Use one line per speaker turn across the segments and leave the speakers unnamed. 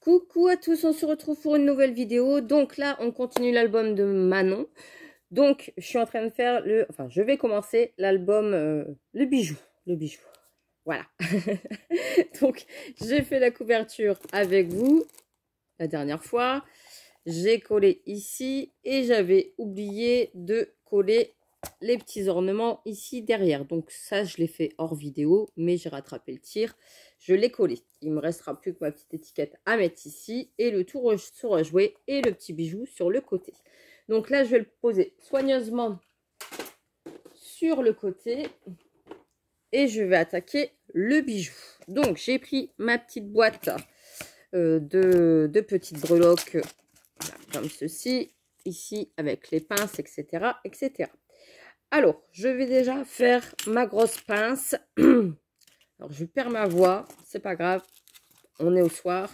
Coucou à tous, on se retrouve pour une nouvelle vidéo. Donc là, on continue l'album de Manon. Donc, je suis en train de faire je vais commencer l'album le bijou. Voilà. Donc, j'ai fait la couverture avec vous la dernière fois. J'ai collé ici et j'avais oublié de coller les petits ornements ici derrière. Donc ça, je l'ai fait hors vidéo, mais j'ai rattrapé le tir. Je l'ai collé. Il me restera plus que ma petite étiquette à mettre ici et le tour sera joué et le petit bijou sur le côté. Donc là, je vais le poser soigneusement sur le côté et je vais attaquer le bijou. Donc j'ai pris ma petite boîte de petites breloques comme ceci, ici avec les pinces, etc., etc. Alors, je vais déjà faire ma grosse pince. Alors, je perds ma voix, c'est pas grave, on est au soir.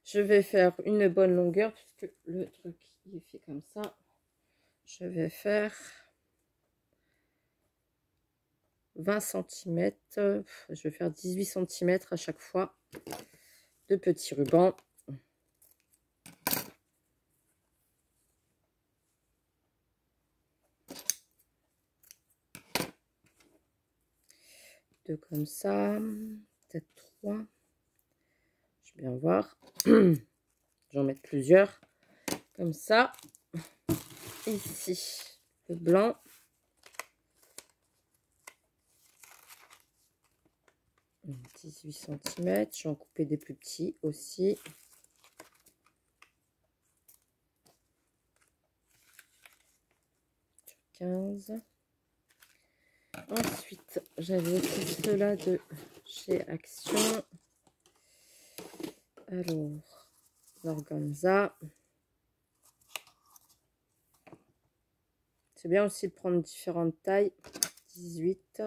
Je vais faire une bonne longueur, puisque le truc, il est fait comme ça. Je vais faire 20 cm, je vais faire 18 cm à chaque fois de petits rubans. Deux comme ça, peut-être 3. Je vais bien voir. J'en mets plusieurs. Comme ça. Ici, le blanc. « 18 cm. Je vais en couper des plus petits aussi. Sur 15. Ensuite, j'avais aussi ceux-là de chez Action. Alors, l'organza. C'est bien aussi de prendre différentes tailles. 18.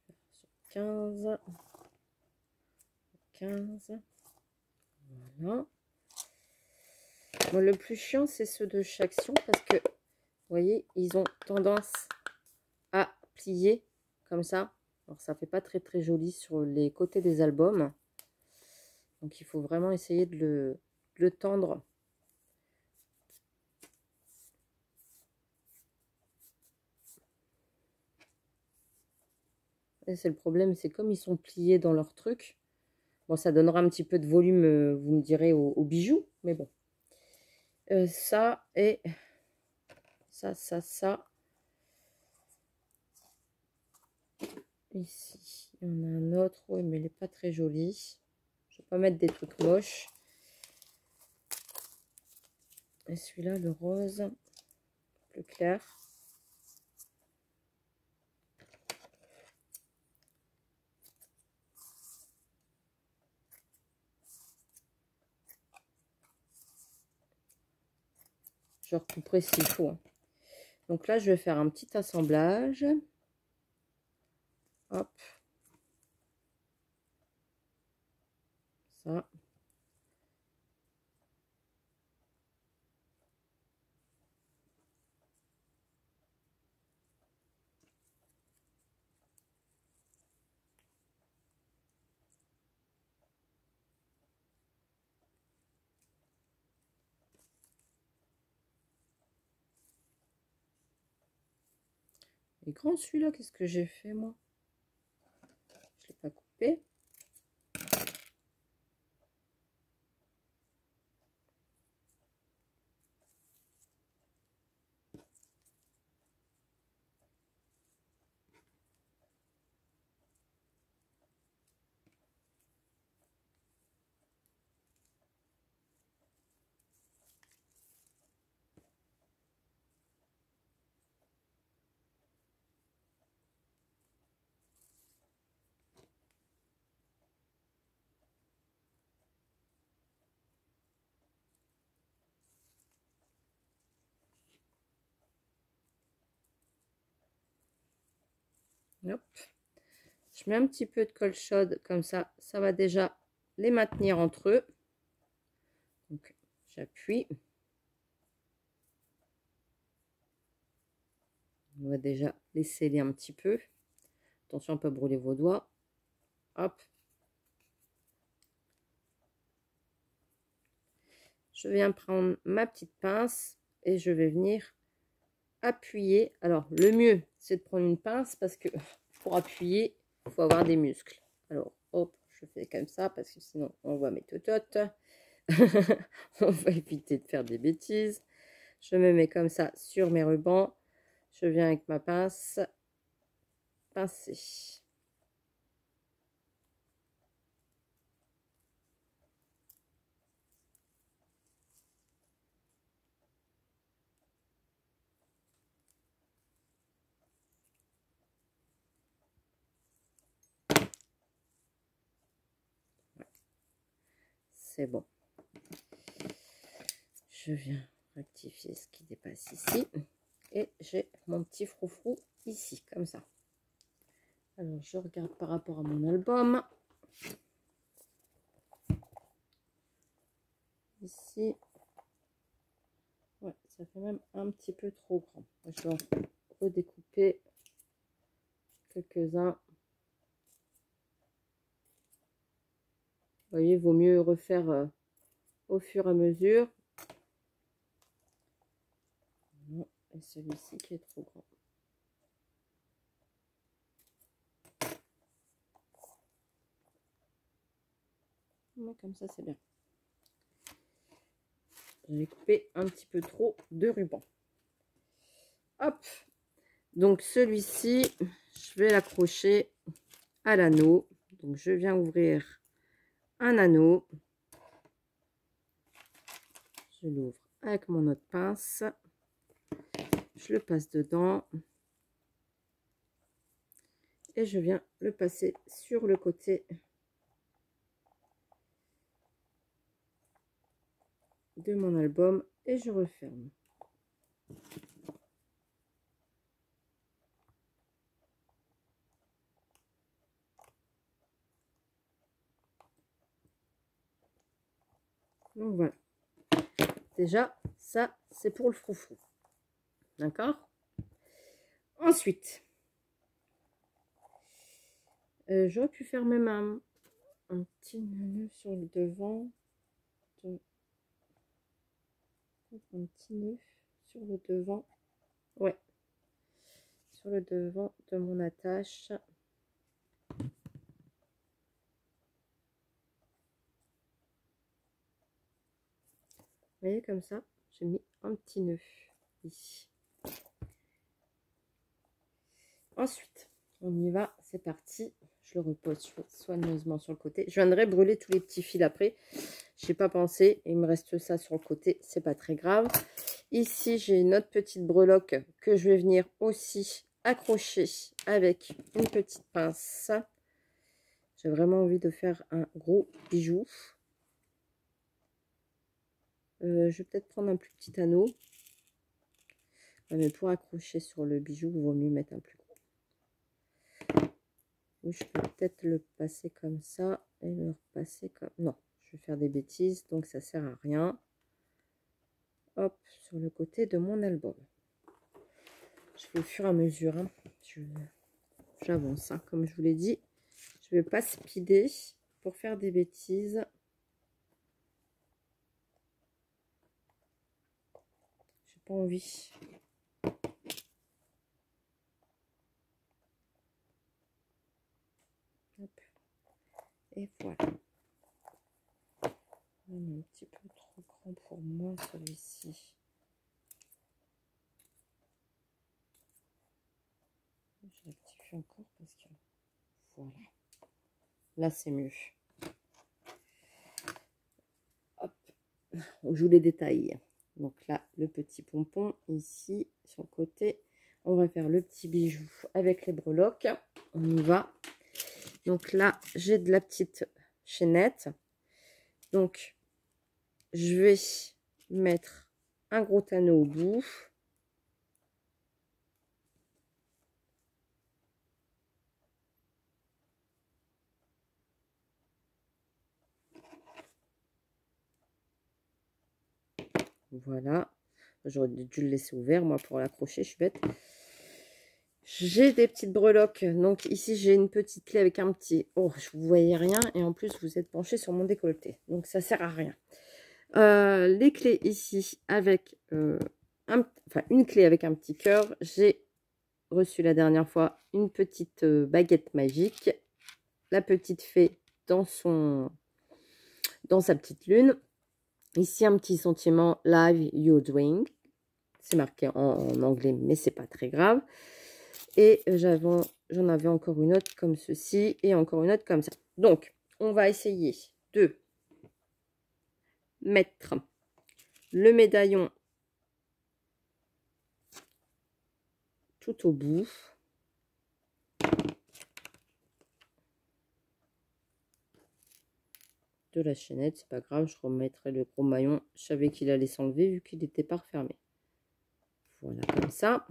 Sur 15. 15. Voilà. Bon, le plus chiant, c'est ceux de chez Action parce que, vous voyez, ils ont tendance à plier comme ça. Alors, ça fait pas très très joli sur les côtés des albums. Donc, il faut vraiment essayer de le tendre. Et c'est le problème, c'est comme ils sont pliés dans leur truc. Bon, ça donnera un petit peu de volume, vous me direz, au bijoux. Mais bon. Ça et ça. Ici, il y en a un autre. Oui, mais il n'est pas très joli. Je ne vais pas mettre des trucs moches. Et celui-là, le rose, plus clair. Je recouperai s'il faut. Hein. Donc là, je vais faire un petit assemblage. Hop. Ça. Il est grand celui-là, qu'est-ce que j'ai fait moi? Je ne l'ai pas coupé. Hop. Je mets un petit peu de colle chaude, comme ça va déjà les maintenir entre eux. Donc, j'appuie. On va déjà les sceller un petit peu. Attention, on peut brûler vos doigts. Hop. je viens prendre ma petite pince et je vais venir appuyer. Alors, le mieux, c'est de prendre une pince parce que pour appuyer, il faut avoir des muscles. Alors, hop, je fais comme ça parce que sinon, on voit mes tototes. On va éviter de faire des bêtises. Je me mets comme ça sur mes rubans. Je viens avec ma pince pincer. C'est bon. Je viens rectifier ce qui dépasse ici. Et j'ai mon petit froufrou ici, comme ça. Alors, je regarde par rapport à mon album. Ici. Ouais, ça fait même un petit peu trop grand. Je dois redécouper quelques-uns. Vous voyez, il vaut mieux refaire au fur et à mesure. Et celui-ci qui est trop grand. Ouais, comme ça, c'est bien. J'ai coupé un petit peu trop de ruban. Hop. Donc, celui-ci, je vais l'accrocher à l'anneau. Donc, je viens ouvrir un anneau. Je l'ouvre avec mon autre pince. Je le passe dedans. Et je viens le passer sur le côté de mon album et je referme. Donc voilà. Déjà, ça, c'est pour le froufrou. D'accord? Ensuite, j'aurais pu faire même un petit nœud sur le devant. Un petit nœud sur le devant. Ouais. Sur le devant de mon attache. Vous voyez, comme ça, j'ai mis un petit nœud ici. Ensuite, on y va, c'est parti. Je le repose soigneusement sur le côté. Je viendrai brûler tous les petits fils après. Je n'ai pas pensé, il me reste ça sur le côté, c'est pas très grave. Ici, j'ai une autre petite breloque que je vais venir aussi accrocher avec une petite pince. J'ai vraiment envie de faire un gros bijou. Je vais peut-être prendre un plus petit anneau. Mais pour accrocher sur le bijou, il vaut mieux mettre un plus gros. Ou je peux peut-être le passer comme ça et le repasser comme... Non, je vais faire des bêtises, donc ça sert à rien. Hop, sur le côté de mon album. Je fais au fur et à mesure. Hein. J'avance, hein, comme je vous l'ai dit. Je ne vais pas speeder pour faire des bêtises. J'ai pas envie. Hop. Et voilà. Un petit peu trop grand pour moi, celui-ci. Je rectifie encore parce que voilà. Là, c'est mieux. Hop. On joue les détails. Donc là, le petit pompon ici sur le côté. On va faire le petit bijou avec les breloques. On y va. Donc là, j'ai de la petite chaînette. Donc, je vais mettre un gros anneau au bout. Voilà. J'aurais dû le laisser ouvert, moi, pour l'accrocher. Je suis bête. J'ai des petites breloques. Donc, ici, j'ai une petite clé avec un petit... Oh, je vous voyais rien. Et en plus, vous êtes penché sur mon décolleté. Donc, ça sert à rien. les clés ici avec une clé avec un petit cœur. J'ai reçu la dernière fois une petite baguette magique. La petite fée dans sa petite lune. Ici, un petit sentiment Live Your Dream. C'est marqué en anglais, mais c'est pas très grave. Et j'en avais encore une autre comme ceci et encore une autre comme ça. Donc, on va essayer de mettre le médaillon tout au bout. De la chaînette, c'est pas grave, je remettrai le gros maillon. Je savais qu'il allait s'enlever vu qu'il n'était pas refermé. Voilà, comme ça.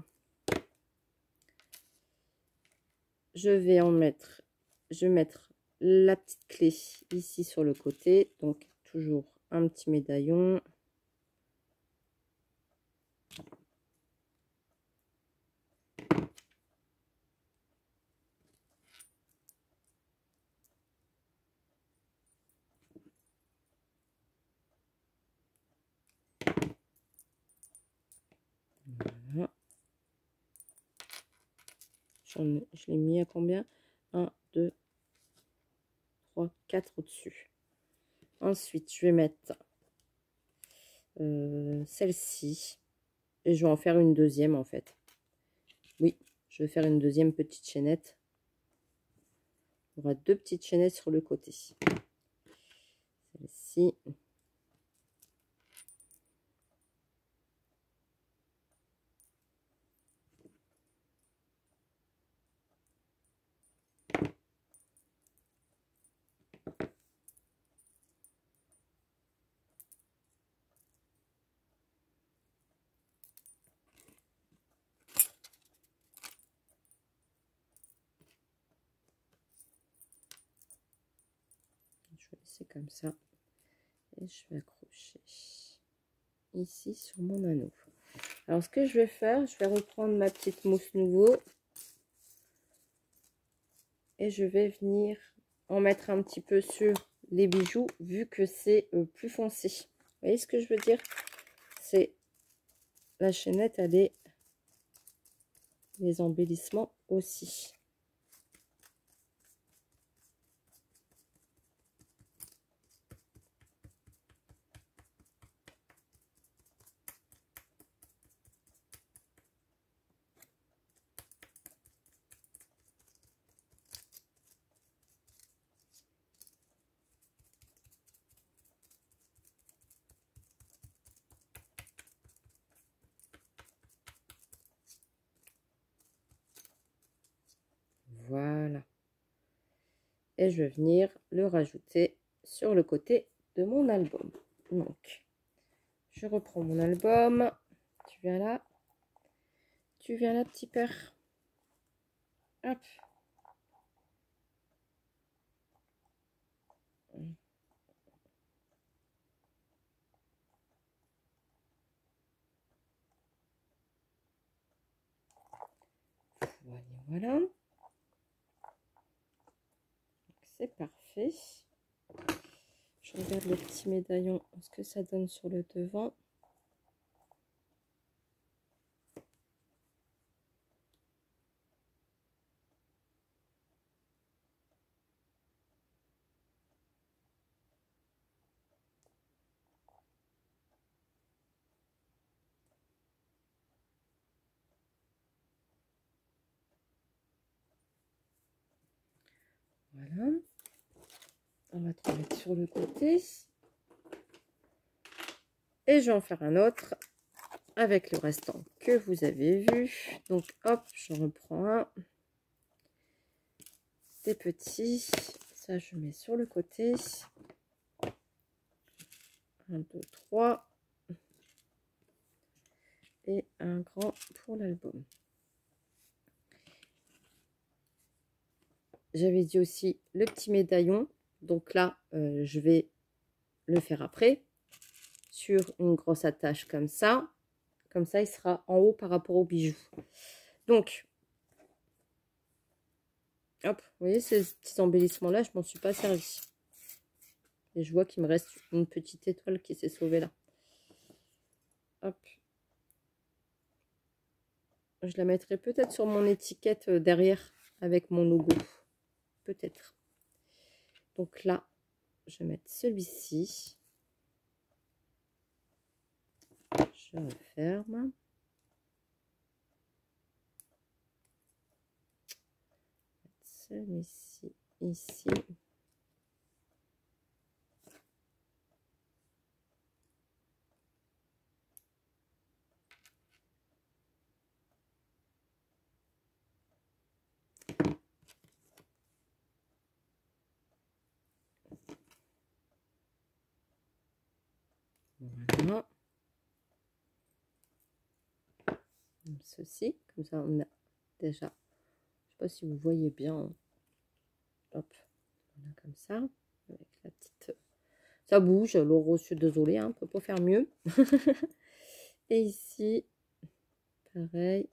Je vais mettre la petite clé ici sur le côté. Donc, toujours un petit médaillon. Voilà. Je l'ai mis à combien? 1, 2, 3, 4 au-dessus. Ensuite, je vais mettre celle-ci. Et je vais en faire une deuxième en fait. Oui, je vais faire une deuxième petite chaînette. Il y aura 2 petites chaînettes sur le côté. Celle-ci. Je vais laisser comme ça. Et je vais accrocher ici sur mon anneau. Alors, ce que je vais faire, je vais reprendre ma petite mousse nouveau. Et je vais venir en mettre un petit peu sur les bijoux, vu que c'est plus foncé. Vous voyez ce que je veux dire? C'est la chaînette, elle est les embellissements aussi. Voilà. Et je vais venir le rajouter sur le côté de mon album. Donc, je reprends mon album. Tu viens là. Tu viens là, petit père. Hop. Voilà, voilà. C'est parfait. Je regarde le petit médaillon, ce que ça donne sur le devant. Voilà. On va te mettre sur le côté. Et je vais en faire un autre avec le restant que vous avez vu. Donc, hop, je reprends un. Des petits. Ça, je mets sur le côté. 1, 2, 3. Et un grand pour l'album. J'avais dit aussi le petit médaillon. Donc là, je vais le faire après. Sur une grosse attache comme ça. Comme ça, il sera en haut par rapport au bijou. Donc, hop, vous voyez ces petits embellissements-là, je m'en suis pas servi. Et je vois qu'il me reste une petite étoile qui s'est sauvée là. Hop. Je la mettrai peut-être sur mon étiquette derrière avec mon logo. Peut-être. Donc là, je vais mettre celui-ci. Je referme. Celui-ci ici. Voilà. Comme ceci, comme ça on a déjà, je sais pas si vous voyez bien, hop, voilà, comme ça, avec la petite, ça bouge, alors je suis désolée, hein, on peut pas faire mieux. Et ici, pareil.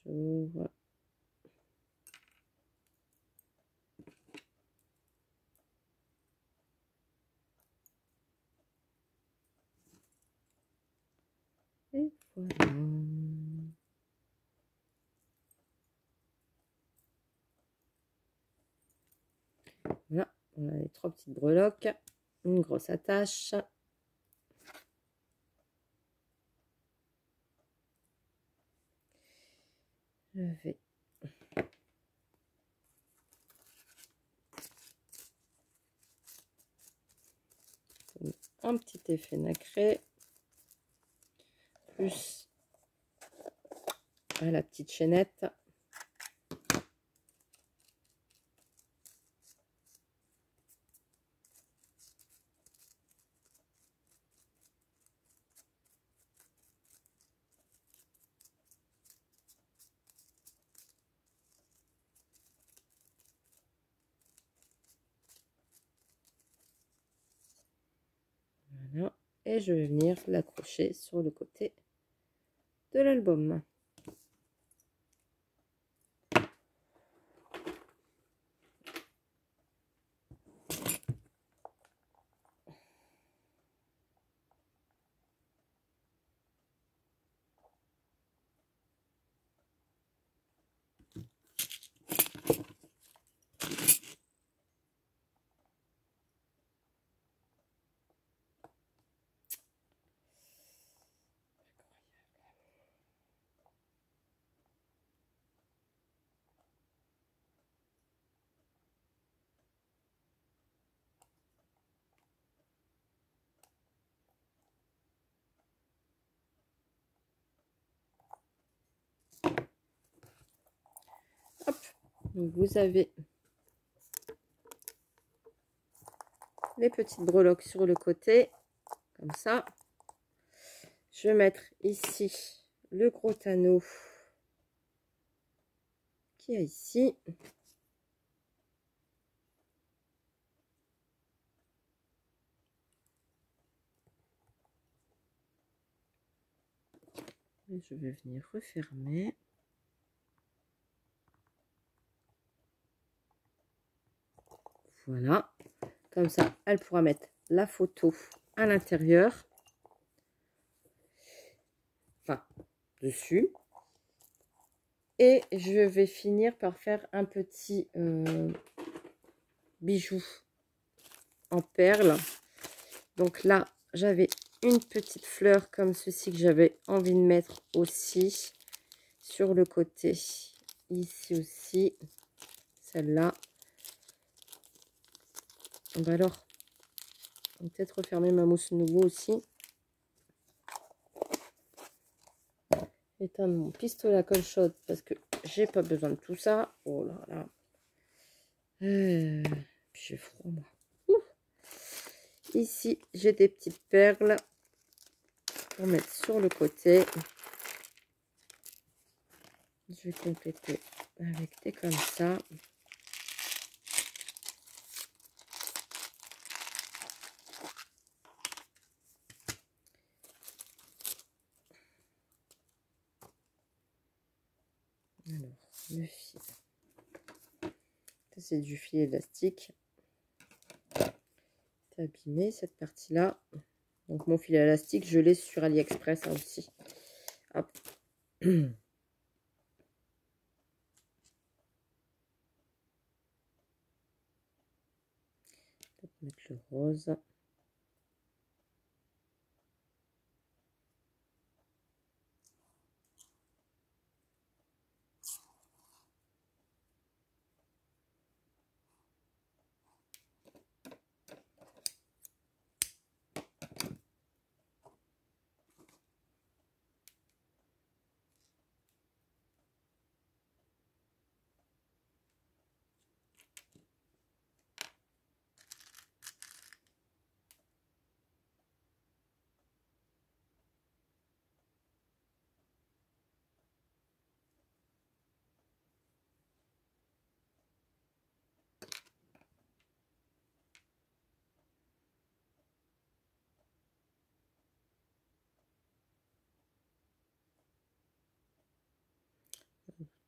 J'ouvre. Et voilà. Voilà, on a les 3 petites breloques, une grosse attache. Je vais un petit effet nacré, plus la petite chaînette. Voilà. Et je vais venir l'accrocher sur le côté de l'album. Hop. Donc vous avez les petites breloques sur le côté, comme ça. Je vais mettre ici le gros anneau qui est ici. Et je vais venir refermer. Voilà. Comme ça, elle pourra mettre la photo à l'intérieur. Enfin, dessus. Et je vais finir par faire un petit bijou en perles. Donc là, j'avais une petite fleur comme ceci que j'avais envie de mettre aussi sur le côté. Ici aussi, celle-là. On va alors peut-être refermer ma mousse nouveau aussi. Éteindre mon pistolet à colle chaude parce que j'ai pas besoin de tout ça. Oh là là. J'ai froid moi. Ici, j'ai des petites perles pour mettre sur le côté. Je vais compléter avec des comme ça. Alors, le fil. C'est du fil élastique. C'est abîmé cette partie-là. Donc mon fil élastique, je l'ai sur AliExpress hein, aussi. Hop. Mettre le rose.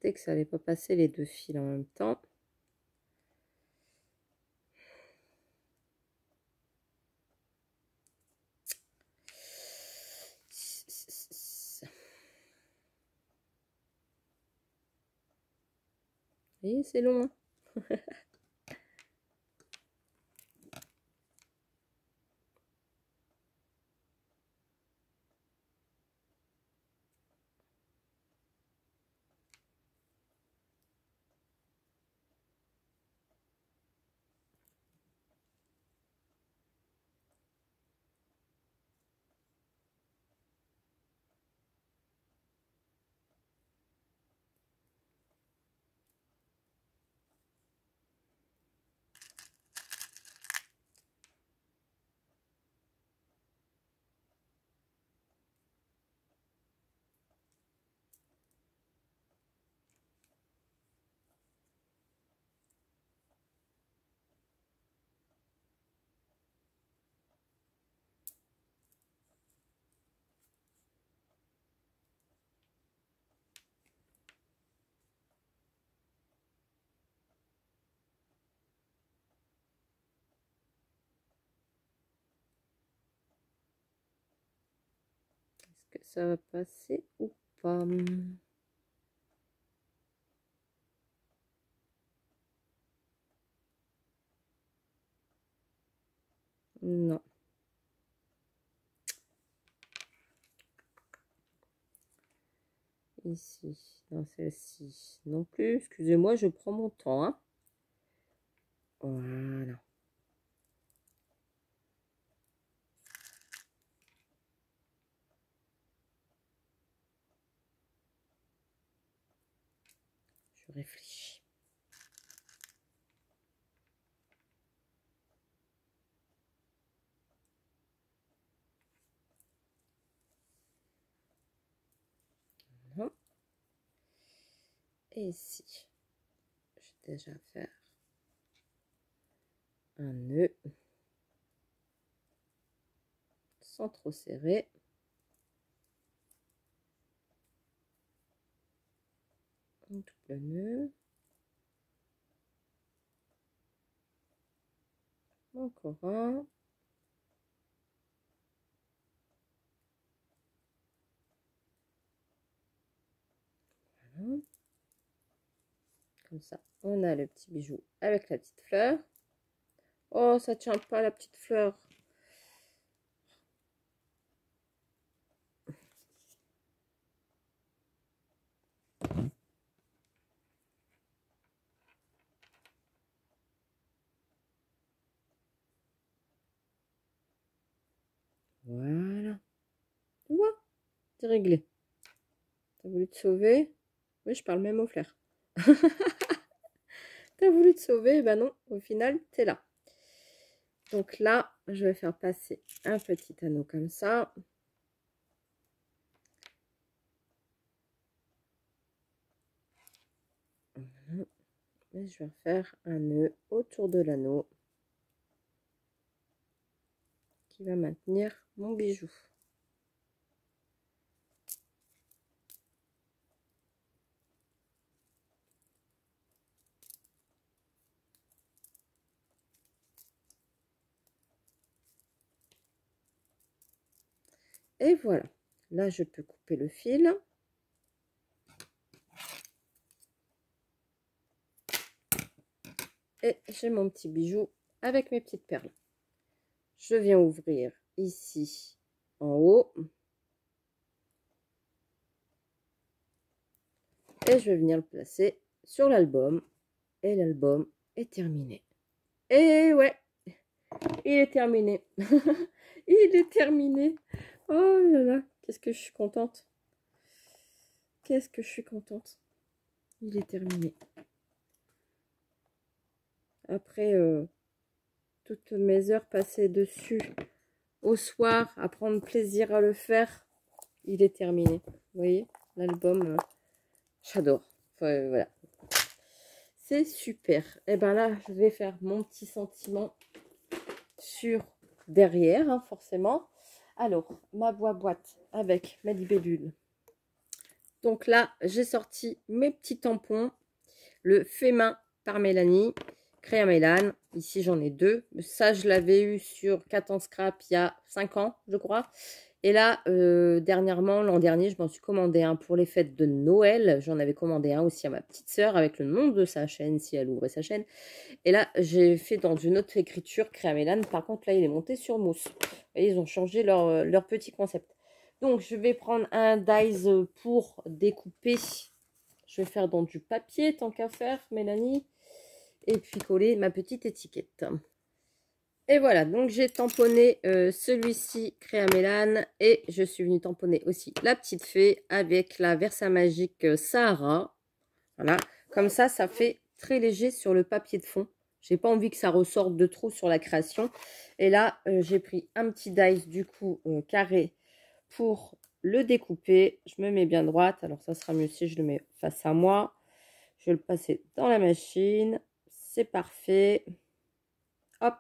Que ça n'allait pas passer les deux fils en même temps. Et c'est long. Hein. Est-ce que ça va passer ou pas? Non. Ici, dans celle-ci non plus. Excusez-moi, je prends mon temps. Hein. Voilà. Je réfléchis. Voilà. Et ici, je vais déjà faire un nœud sans trop serrer. Un double nœud. Encore un. Voilà. Comme ça, on a le petit bijou avec la petite fleur. Oh, ça tient pas la petite fleur. Voilà. Tu vois, c'est réglé. T'as voulu te sauver? Oui, je parle même au flair. T'as voulu te sauver? Ben non, au final, t'es là. Donc là, je vais faire passer un petit anneau comme ça. Voilà. Et je vais faire un nœud autour de l'anneau qui va maintenir mon bijou. Et voilà. Là, je peux couper le fil. Et j'ai mon petit bijou avec mes petites perles. Je viens ouvrir ici en haut. Et je vais venir le placer sur l'album. Et l'album est terminé. Et ouais, il est terminé. Il est terminé. Oh là là, qu'est-ce que je suis contente. Qu'est-ce que je suis contente. Il est terminé. Après toutes mes heures passées dessus au soir à prendre plaisir à le faire, il est terminé. Vous voyez, l'album, j'adore. Enfin, voilà. C'est super. Et ben là, je vais faire mon petit sentiment sur derrière, hein, forcément. Alors, ma boîte avec ma libellule. Donc là, j'ai sorti mes petits tampons. Le fait main par Mélanie. Créa Mélane. Ici, j'en ai 2. Ça, je l'avais eu sur 4 ans scrap il y a 5 ans, je crois. Et là, dernièrement, l'an dernier, je m'en suis commandé un pour les fêtes de Noël. J'en avais commandé un aussi à ma petite sœur avec le nom de sa chaîne, si elle ouvrait sa chaîne. Et là, j'ai fait dans une autre écriture, Créa Mélane. Par contre, là, il est monté sur mousse. Et ils ont changé leur petit concept. Donc, je vais prendre un dies pour découper. Je vais faire dans du papier, tant qu'à faire, Mélanie. Et puis coller ma petite étiquette. Et voilà, donc j'ai tamponné celui-ci, Créa Mélane. Et je suis venue tamponner aussi la petite fée avec la Versa Magique Sahara. Voilà, comme ça fait très léger sur le papier de fond. J'ai pas envie que ça ressorte de trop sur la création. Et là, j'ai pris un petit dice du coup carré pour le découper. Je me mets bien droite. Alors ça sera mieux si je le mets face à moi. Je vais le passer dans la machine. C'est parfait. Hop,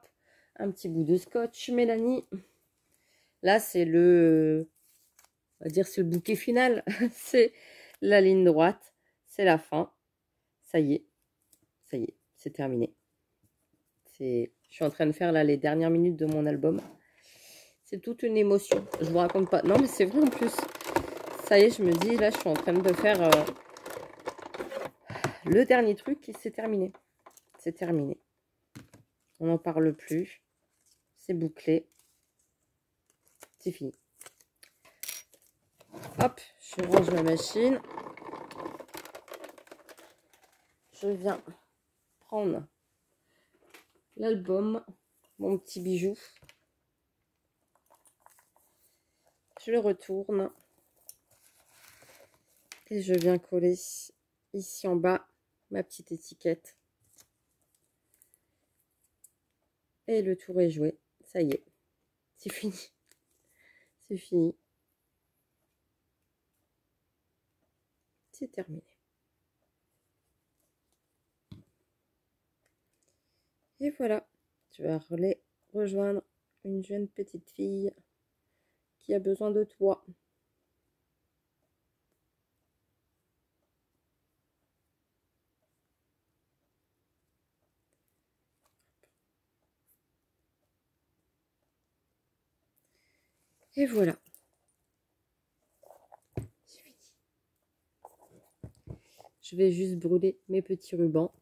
un petit bout de scotch, Mélanie. Là, c'est le... on va dire c'est le bouquet final. C'est la ligne droite. C'est la fin. Ça y est, c'est terminé. Je suis en train de faire là les dernières minutes de mon album. C'est toute une émotion. Je vous raconte pas. Non, mais c'est vrai en plus. Ça y est, je me dis, là, je suis en train de faire le dernier truc et c'est terminé. C'est terminé. On n'en parle plus. C'est bouclé. C'est fini. Hop, je range ma machine. Je viens prendre l'album, mon petit bijou. Je le retourne. Et je viens coller ici en bas ma petite étiquette. Et le tour est joué. Ça y est. C'est fini. C'est fini. C'est terminé. Et voilà. Tu vas aller rejoindre une jeune petite fille qui a besoin de toi. Et voilà. C'est fini. Je vais juste brûler mes petits rubans.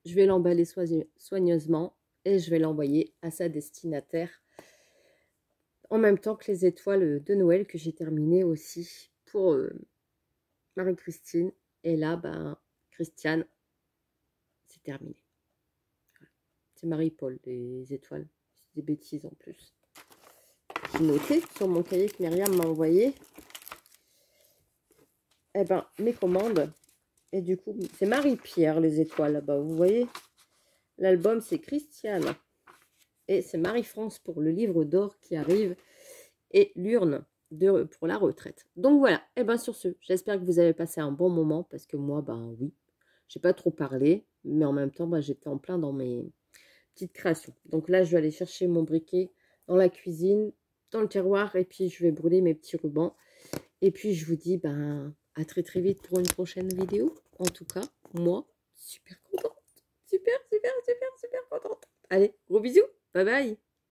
Je vais l'emballer soigneusement et je vais l'envoyer à sa destinataire en même temps que les étoiles de Noël que j'ai terminées aussi pour Marie-Christine. Et là, ben, Christiane, c'est terminé. C'est Marie-Paul, des étoiles. C'est des bêtises en plus. J'ai noté sur mon cahier que Myriam m'a envoyé. Eh ben, mes commandes. Et du coup, c'est Marie-Pierre, les étoiles là-bas. Vous voyez, l'album, c'est Christiane. Et c'est Marie-France pour le livre d'or qui arrive. Et l'urne pour la retraite. Donc voilà. Et ben sur ce, j'espère que vous avez passé un bon moment. Parce que moi, ben oui, j'ai pas trop parlé. Mais en même temps, ben, j'étais en plein dans mes petites créations. Donc là, je vais aller chercher mon briquet dans la cuisine, dans le tiroir. Et puis, je vais brûler mes petits rubans. Et puis, je vous dis, ben, à très très vite pour une prochaine vidéo. En tout cas, moi, super contente. Super, super, super, super contente. Allez, gros bisous. Bye bye.